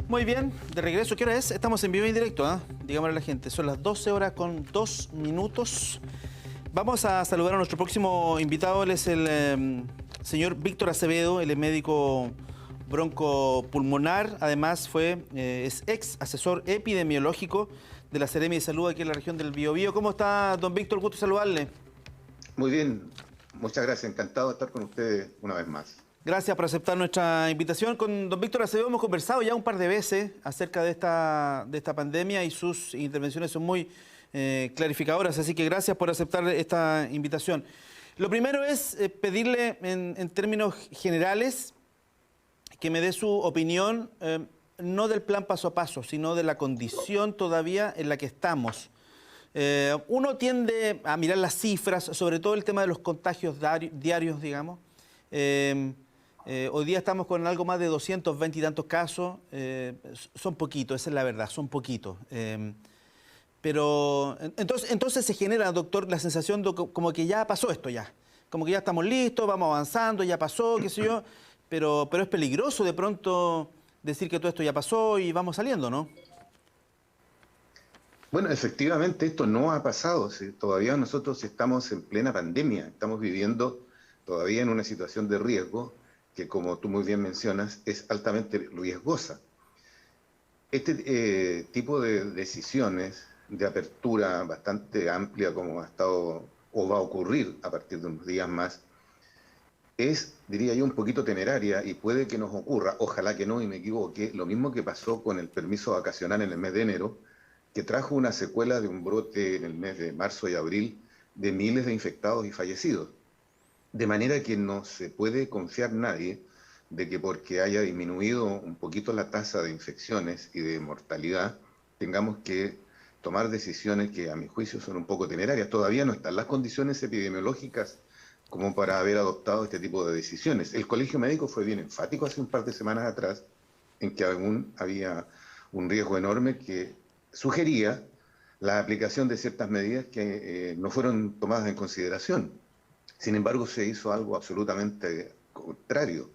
Muy bien, de regreso. ¿Qué hora es? Estamos en vivo y en directo, ¿eh? Digámosle a la gente. Son las 12 horas con 2 minutos. Vamos a saludar a nuestro próximo invitado. Él es el señor Víctor Acevedo. Él es médico broncopulmonar. Además, es ex asesor epidemiológico de la Seremi de Salud aquí en la región del Biobío. ¿Cómo está, don Víctor? Gusto saludarle. Muy bien, muchas gracias. Encantado de estar con ustedes una vez más. Gracias por aceptar nuestra invitación. Con don Víctor Acevedo hemos conversado ya un par de veces acerca de esta pandemia y sus intervenciones son muy clarificadoras, así que gracias por aceptar esta invitación. Lo primero es pedirle en términos generales que me dé su opinión, no del plan paso a paso, sino de la condición todavía en la que estamos. Uno tiende a mirar las cifras, sobre todo el tema de los contagios diarios, digamos. Hoy día estamos con algo más de 220 y tantos casos. Son poquitos, esa es la verdad, son poquitos. Pero entonces se genera, doctor, la sensación de como que ya pasó esto ya. Como que ya estamos listos, vamos avanzando, ya pasó, qué sé yo. Pero es peligroso de pronto decir que todo esto ya pasó y vamos saliendo, ¿no? Bueno, efectivamente esto no ha pasado. ¿Sí? Todavía nosotros estamos en plena pandemia. Estamos viviendo todavía en una situación de riesgo que, como tú muy bien mencionas, es altamente riesgosa. Este tipo de decisiones de apertura bastante amplia como ha estado o va a ocurrir a partir de unos días más, es, diría yo, un poquito temeraria y puede que nos ocurra, ojalá que no y me equivoque, lo mismo que pasó con el permiso vacacional en el mes de enero, que trajo una secuela de un brote en el mes de marzo y abril de miles de infectados y fallecidos. De manera que no se puede confiar nadie de que porque haya disminuido un poquito la tasa de infecciones y de mortalidad, tengamos que tomar decisiones que a mi juicio son un poco temerarias. Todavía no están las condiciones epidemiológicas como para haber adoptado este tipo de decisiones. El Colegio Médico fue bien enfático hace un par de semanas atrás en que aún había un riesgo enorme que sugería la aplicación de ciertas medidas que no fueron tomadas en consideración. Sin embargo, se hizo algo absolutamente contrario.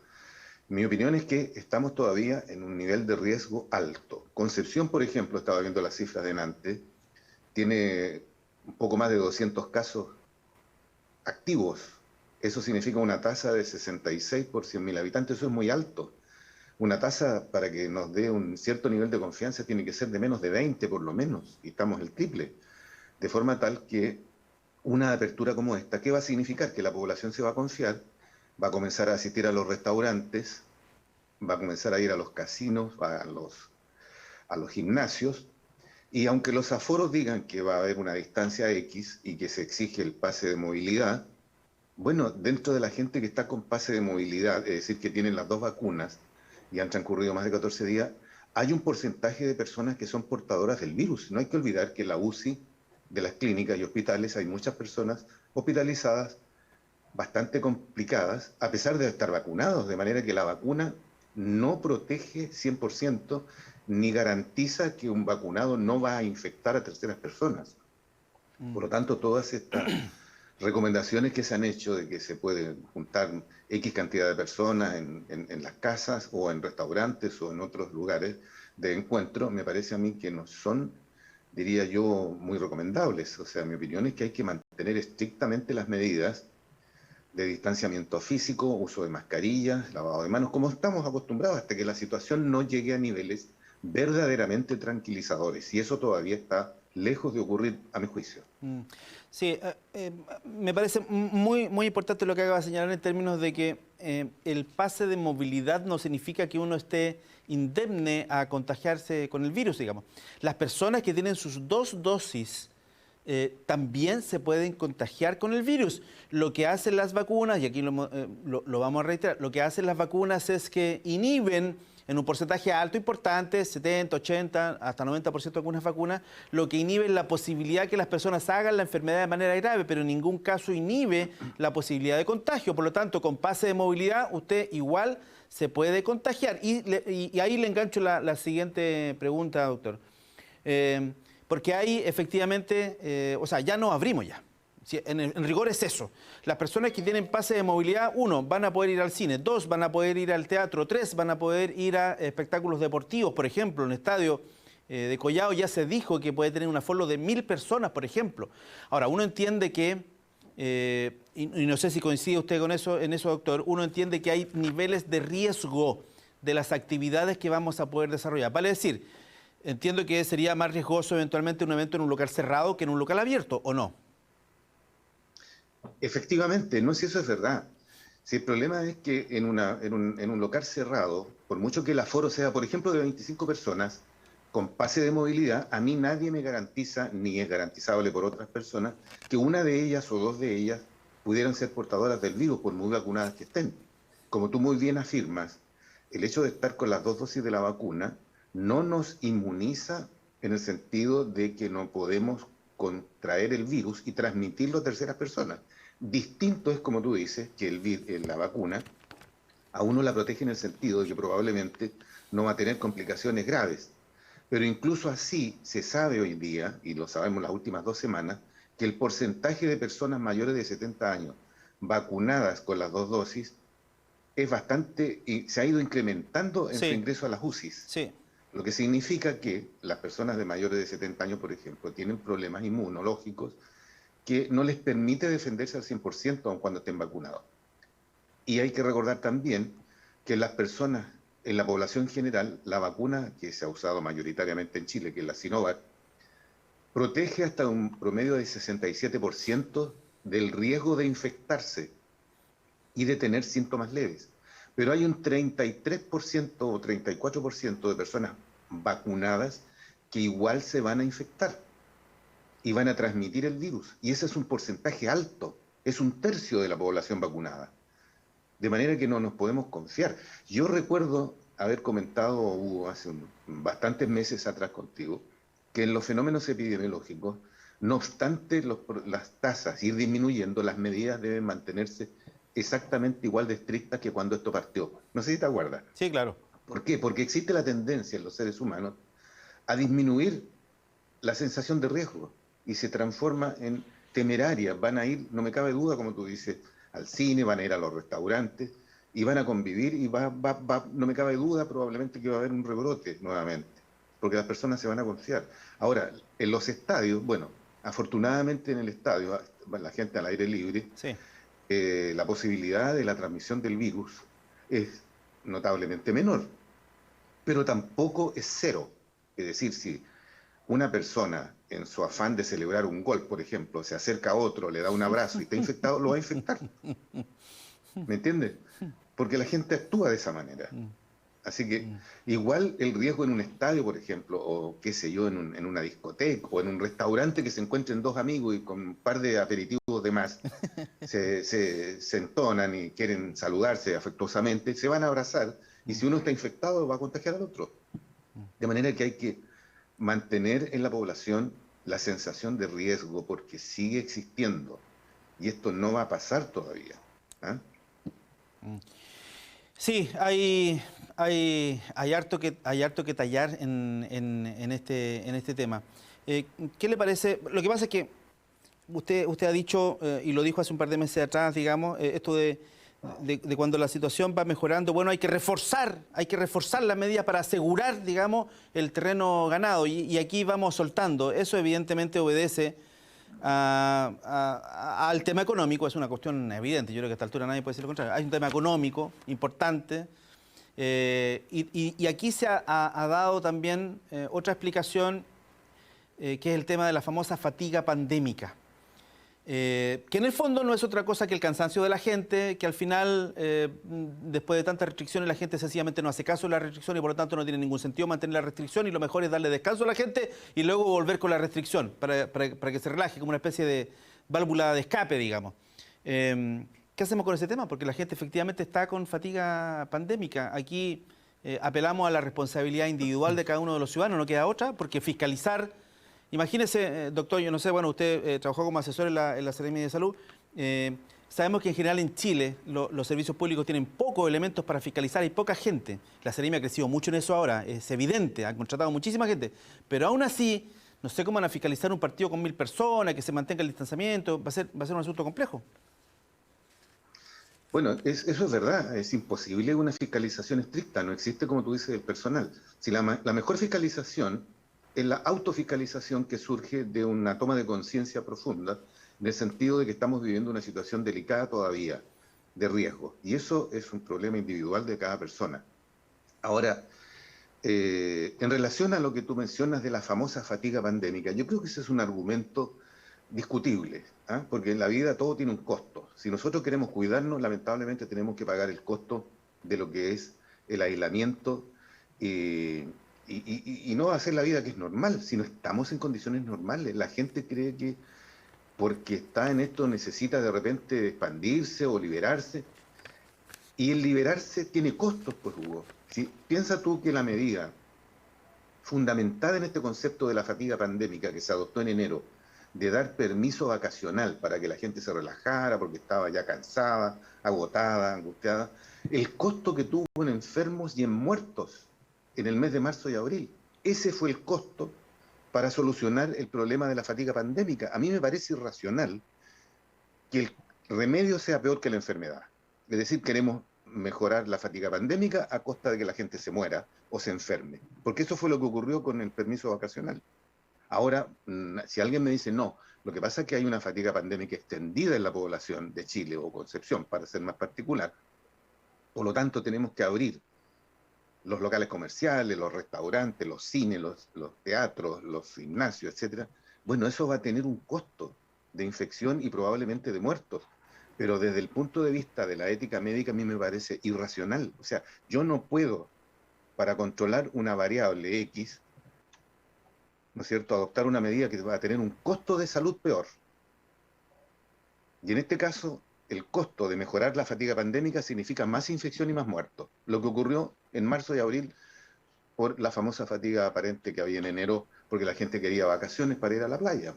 Mi opinión es que estamos todavía en un nivel de riesgo alto. Concepción, por ejemplo, estaba viendo las cifras de Nantes, tiene un poco más de 200 casos activos. Eso significa una tasa de 66 por 100.000 habitantes. Eso es muy alto. Una tasa, para que nos dé un cierto nivel de confianza, tiene que ser de menos de 20 por lo menos, y estamos el triple. De forma tal que una apertura como esta, ¿qué va a significar? Que la población se va a confiar, va a comenzar a asistir a los restaurantes, va a comenzar a ir a los casinos, a los gimnasios, y aunque los aforos digan que va a haber una distancia X y que se exige el pase de movilidad, bueno, dentro de la gente que está con pase de movilidad, es decir, que tienen las 2 vacunas y han transcurrido más de 14 días, hay un porcentaje de personas que son portadoras del virus. No hay que olvidar que en la UCI de las clínicas y hospitales hay muchas personas hospitalizadas bastante complicadas, a pesar de estar vacunados, de manera que la vacuna no protege 100% ni garantiza que un vacunado no va a infectar a terceras personas. Por lo tanto, todas estas recomendaciones que se han hecho de que se puede juntar X cantidad de personas en las casas o en restaurantes o en otros lugares de encuentro, me parece a mí que no son, diría yo, muy recomendables. O sea, mi opinión es que hay que mantener estrictamente las medidas de distanciamiento físico, uso de mascarillas, lavado de manos, como estamos acostumbrados hasta que la situación no llegue a niveles verdaderamente tranquilizadores. Y eso todavía está lejos de ocurrir, a mi juicio. Sí, me parece muy importante lo que acaba de señalar en términos de que el pase de movilidad no significa que uno esté indemne a contagiarse con el virus, digamos. Las personas que tienen sus 2 dosis también se pueden contagiar con el virus. Lo que hacen las vacunas, y aquí lo vamos a reiterar, lo que hacen las vacunas es que inhiben en un porcentaje alto importante, 70, 80, hasta 90% de algunas vacunas, lo que inhibe la posibilidad que las personas hagan la enfermedad de manera grave, pero en ningún caso inhibe la posibilidad de contagio. Por lo tanto, con pase de movilidad, usted igual se puede contagiar. Y ahí le engancho la siguiente pregunta, doctor. Porque ahí efectivamente, o sea, ya no abrimos ya. Sí, en rigor es eso. Las personas que tienen pase de movilidad, 1, van a poder ir al cine, 2, van a poder ir al teatro, 3, van a poder ir a espectáculos deportivos, por ejemplo, en el estadio de Collao ya se dijo que puede tener un aforo de 1000 personas, por ejemplo. Ahora, uno entiende que, y no sé si coincide usted con eso, en eso, doctor, uno entiende que hay niveles de riesgo de las actividades que vamos a poder desarrollar. Vale decir, entiendo que sería más riesgoso eventualmente un evento en un local cerrado que en un local abierto, ¿o no? Efectivamente, no sé si eso es verdad. Si el problema es que en un local cerrado, por mucho que el aforo sea, por ejemplo, de 25 personas, con pase de movilidad, a mí nadie me garantiza, ni es garantizable por otras personas, que una de ellas o dos de ellas pudieran ser portadoras del virus, por muy vacunadas que estén. Como tú muy bien afirmas, el hecho de estar con las 2 dosis de la vacuna no nos inmuniza en el sentido de que no podemos contraer el virus y transmitirlo a terceras personas. Distinto es, como tú dices, que la vacuna a uno la protege en el sentido de que probablemente no va a tener complicaciones graves. Pero incluso así se sabe hoy día, y lo sabemos las últimas 2 semanas, que el porcentaje de personas mayores de 70 años vacunadas con las 2 dosis es bastante, y se ha ido incrementando en su ingreso a las UCIs. Sí. Lo que significa que las personas de mayores de 70 años, por ejemplo, tienen problemas inmunológicos que no les permite defenderse al 100% aun cuando estén vacunados. Y hay que recordar también que las personas, en la población general, la vacuna que se ha usado mayoritariamente en Chile, que es la Sinovac, protege hasta un promedio de 67% del riesgo de infectarse y de tener síntomas leves. Pero hay un 33% o 34% de personas vacunadas que igual se van a infectar y van a transmitir el virus. Y ese es un porcentaje alto, es 1/3 de la población vacunada. De manera que no nos podemos confiar. Yo recuerdo haber comentado, Hugo, hace bastantes meses atrás contigo, que en los fenómenos epidemiológicos, no obstante las tasas ir disminuyendo, las medidas deben mantenerse exactamente igual de estrictas que cuando esto partió. No sé si te acuerdas. Sí, claro. ¿Por qué? Porque existe la tendencia en los seres humanos a disminuir la sensación de riesgo y se transforma en temeraria. Van a ir, no me cabe duda, como tú dices, al cine, van a ir a los restaurantes y van a convivir y no me cabe duda probablemente que va a haber un rebrote nuevamente, porque las personas se van a confiar. Ahora, en los estadios, bueno, afortunadamente en el estadio, la gente al aire libre, Sí. La posibilidad de la transmisión del virus es notablemente menor, pero tampoco es cero. Es decir, si una persona en su afán de celebrar un gol, por ejemplo, se acerca a otro, le da un abrazo y está infectado, lo va a infectar. ¿Me entiendes? Porque la gente actúa de esa manera. Así que igual el riesgo en un estadio, por ejemplo, o qué sé yo, en una discoteca o en un restaurante que se encuentren 2 amigos y con un par de aperitivos de más, se entonan y quieren saludarse afectuosamente, se van a abrazar y si uno está infectado va a contagiar al otro. De manera que hay que mantener en la población la sensación de riesgo porque sigue existiendo y esto no va a pasar todavía. ¿Ah? Sí, hay harto que tallar en este tema. ¿Qué le parece? Lo que pasa es que usted ha dicho, y lo dijo hace un par de meses atrás, digamos, esto de cuando la situación va mejorando, bueno, hay que reforzar las medidas para asegurar, digamos, el terreno ganado. Y aquí vamos soltando. Eso evidentemente obedece al tema económico, es una cuestión evidente, yo creo que a esta altura nadie puede decir lo contrario. Hay un tema económico importante y aquí se ha dado también otra explicación que es el tema de la famosa fatiga pandémica. Que en el fondo no es otra cosa que el cansancio de la gente, que al final, después de tantas restricciones, la gente sencillamente no hace caso de la restricción y por lo tanto no tiene ningún sentido mantener la restricción y lo mejor es darle descanso a la gente y luego volver con la restricción para que se relaje como una especie de válvula de escape, digamos. ¿Qué hacemos con ese tema? Porque la gente efectivamente está con fatiga pandémica. Aquí apelamos a la responsabilidad individual de cada uno de los ciudadanos, no queda otra, porque fiscalizar... Imagínese, doctor, yo no sé, bueno, usted trabajó como asesor en la Seremia de Salud. Sabemos que en general en Chile los servicios públicos tienen pocos elementos para fiscalizar, hay poca gente. La Seremia ha crecido mucho en eso ahora, es evidente, han contratado muchísima gente. Pero aún así, no sé cómo van a fiscalizar un partido con 1000 personas, que se mantenga el distanciamiento, va a ser un asunto complejo. Bueno, eso es verdad, es imposible una fiscalización estricta, no existe, como tú dices, el personal. Si la mejor fiscalización es la autofiscalización que surge de una toma de conciencia profunda, en el sentido de que estamos viviendo una situación delicada todavía, de riesgo, y eso es un problema individual de cada persona. Ahora, en relación a lo que tú mencionas de la famosa fatiga pandémica, yo creo que ese es un argumento discutible, ¿ah? Porque en la vida todo tiene un costo. Si nosotros queremos cuidarnos, lamentablemente tenemos que pagar el costo de lo que es el aislamiento y no hacer la vida que es normal, si no estamos en condiciones normales. La gente cree que porque está en esto necesita de repente expandirse o liberarse, y el liberarse tiene costos, pues Hugo. Si piensa tú que la medida fundamentada en este concepto de la fatiga pandémica que se adoptó en enero, de dar permiso vacacional para que la gente se relajara porque estaba ya cansada, agotada, angustiada, el costo que tuvo en enfermos y en muertos en el mes de marzo y abril, ese fue el costo para solucionar el problema de la fatiga pandémica. A mí me parece irracional que el remedio sea peor que la enfermedad. Es decir, queremos mejorar la fatiga pandémica a costa de que la gente se muera o se enferme. Porque eso fue lo que ocurrió con el permiso vacacional. Ahora, si alguien me dice, no, lo que pasa es que hay una fatiga pandémica extendida en la población de Chile o Concepción, para ser más particular, por lo tanto tenemos que abrir los locales comerciales, los restaurantes, los cines, los teatros, los gimnasios, etcétera. Bueno, eso va a tener un costo de infección y probablemente de muertos. Pero desde el punto de vista de la ética médica a mí me parece irracional. O sea, yo no puedo, para controlar una variable X, ¿no es cierto?, adoptar una medida que va a tener un costo de salud peor. Y en este caso, el costo de mejorar la fatiga pandémica significa más infección y más muertos. Lo que ocurrió en marzo y abril por la famosa fatiga aparente que había en enero, porque la gente quería vacaciones para ir a la playa.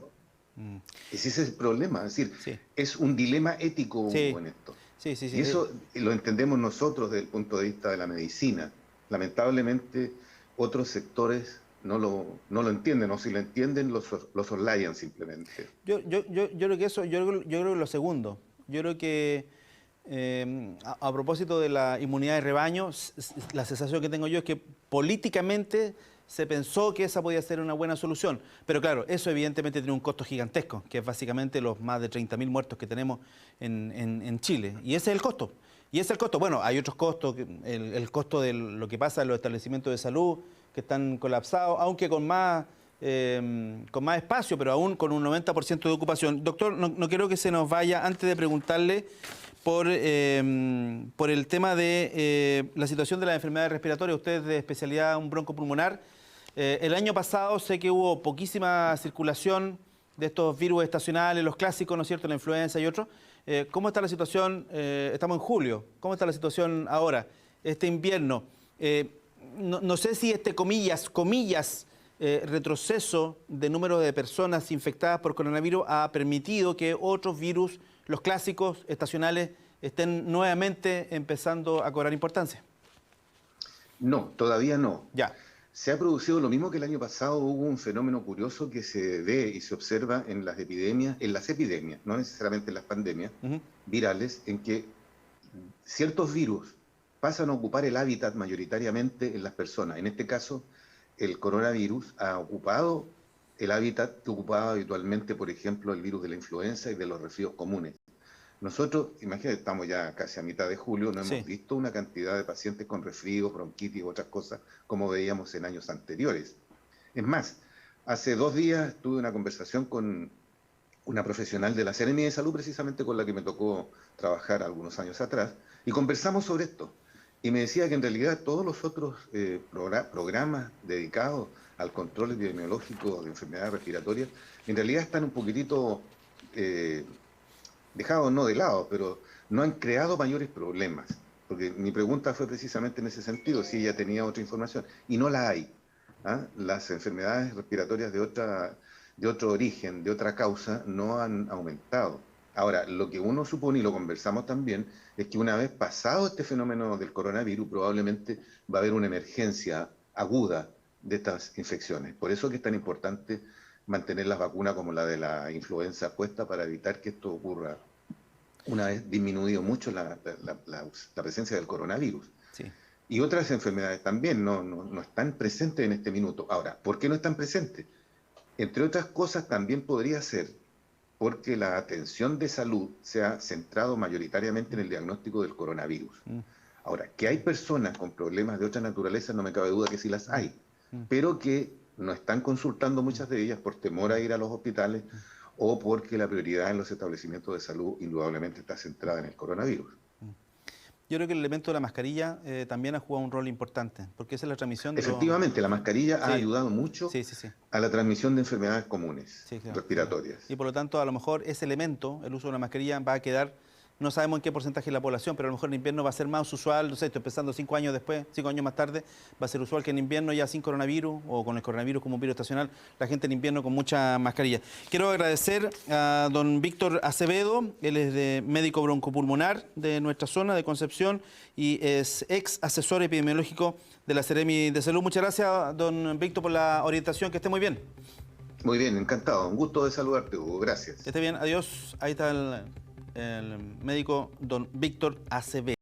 Mm. Ese es el problema, es decir, Sí, es un dilema ético, Hugo, sí, en esto. sí, sí, sí. Y eso lo entendemos nosotros desde el punto de vista de la medicina. Lamentablemente, otros sectores no lo entienden, o si lo entienden, los soslayan simplemente. Yo creo que eso, yo creo que lo segundo. Yo creo que a propósito de la inmunidad de rebaño, la sensación que tengo yo es que políticamente se pensó que esa podía ser una buena solución. Pero claro, eso evidentemente tiene un costo gigantesco, que es básicamente los más de 30.000 muertos que tenemos en Chile. Y ese es el costo. Y ese es el costo. Bueno, hay otros costos, el costo de lo que pasa en los establecimientos de salud, que están colapsados, aunque con más espacio, pero aún con un 90% de ocupación. Doctor, no quiero que se nos vaya antes de preguntarle por el tema de la situación de las enfermedades respiratorias. Usted es de especialidad un broncopulmonar. El año pasado sé que hubo poquísima circulación de estos virus estacionales, los clásicos, ¿no es cierto?, la influenza y otros. ¿Cómo está la situación? Estamos en julio. ¿Cómo está la situación ahora, este invierno? No sé si este comillas, retroceso de número de personas infectadas por coronavirus ha permitido que otros virus, los clásicos estacionales, estén nuevamente empezando a cobrar importancia. No, todavía no. Ya. Se ha producido lo mismo que el año pasado. Hubo un fenómeno curioso que se ve y se observa en las epidemias, no necesariamente en las pandemias virales, en que ciertos virus pasan a ocupar el hábitat mayoritariamente en las personas. En este caso, el coronavirus ha ocupado el hábitat que ocupaba habitualmente, por ejemplo, el virus de la influenza y de los resfríos comunes. Nosotros, imagínate, estamos ya casi a mitad de julio, no hemos visto una cantidad de pacientes con resfríos, bronquitis y otras cosas como veíamos en años anteriores. Es más, hace 2 días tuve una conversación con una profesional de la Seremi de Salud, precisamente con la que me tocó trabajar algunos años atrás, y conversamos sobre esto. Y me decía que en realidad todos los otros programas dedicados al control epidemiológico de enfermedades respiratorias, en realidad están un poquitito dejados no de lado, pero no han creado mayores problemas. Porque mi pregunta fue precisamente en ese sentido, si ella tenía otra información, y no la hay. ¿Ah? Las enfermedades respiratorias de otro origen, de otra causa, no han aumentado. Ahora, lo que uno supone, y lo conversamos también, es que una vez pasado este fenómeno del coronavirus, probablemente va a haber una emergencia aguda de estas infecciones. Por eso que es tan importante mantener las vacunas como la de la influenza puesta para evitar que esto ocurra una vez disminuido mucho la presencia del coronavirus. Sí. Y otras enfermedades también no están presentes en este minuto. Ahora, ¿por qué no están presentes? Entre otras cosas, también podría ser porque la atención de salud se ha centrado mayoritariamente en el diagnóstico del coronavirus. Ahora, que hay personas con problemas de otra naturaleza, no me cabe duda que sí las hay, pero que no están consultando muchas de ellas por temor a ir a los hospitales o porque la prioridad en los establecimientos de salud indudablemente está centrada en el coronavirus. Yo creo que el elemento de la mascarilla también ha jugado un rol importante, porque esa es la transmisión de Efectivamente, la mascarilla ha Sí. ayudado mucho Sí, sí, sí. a la transmisión de enfermedades comunes, Sí, claro, respiratorias. claro. Y por lo tanto, a lo mejor ese elemento, el uso de la mascarilla, va a quedar, no sabemos en qué porcentaje de la población, pero a lo mejor en invierno va a ser más usual, no sé, estoy pensando 5 años después, 5 años más tarde, va a ser usual que en invierno ya sin coronavirus o con el coronavirus como un virus estacional, la gente en invierno con mucha mascarilla. Quiero agradecer a don Víctor Acevedo, él es médico broncopulmonar de nuestra zona de Concepción y es ex asesor epidemiológico de la Seremi de Salud. Muchas gracias, don Víctor, por la orientación, que esté muy bien. Muy bien, encantado. Un gusto de saludarte, Hugo. Gracias. Que esté bien, adiós. Ahí está el médico don Víctor Acevedo.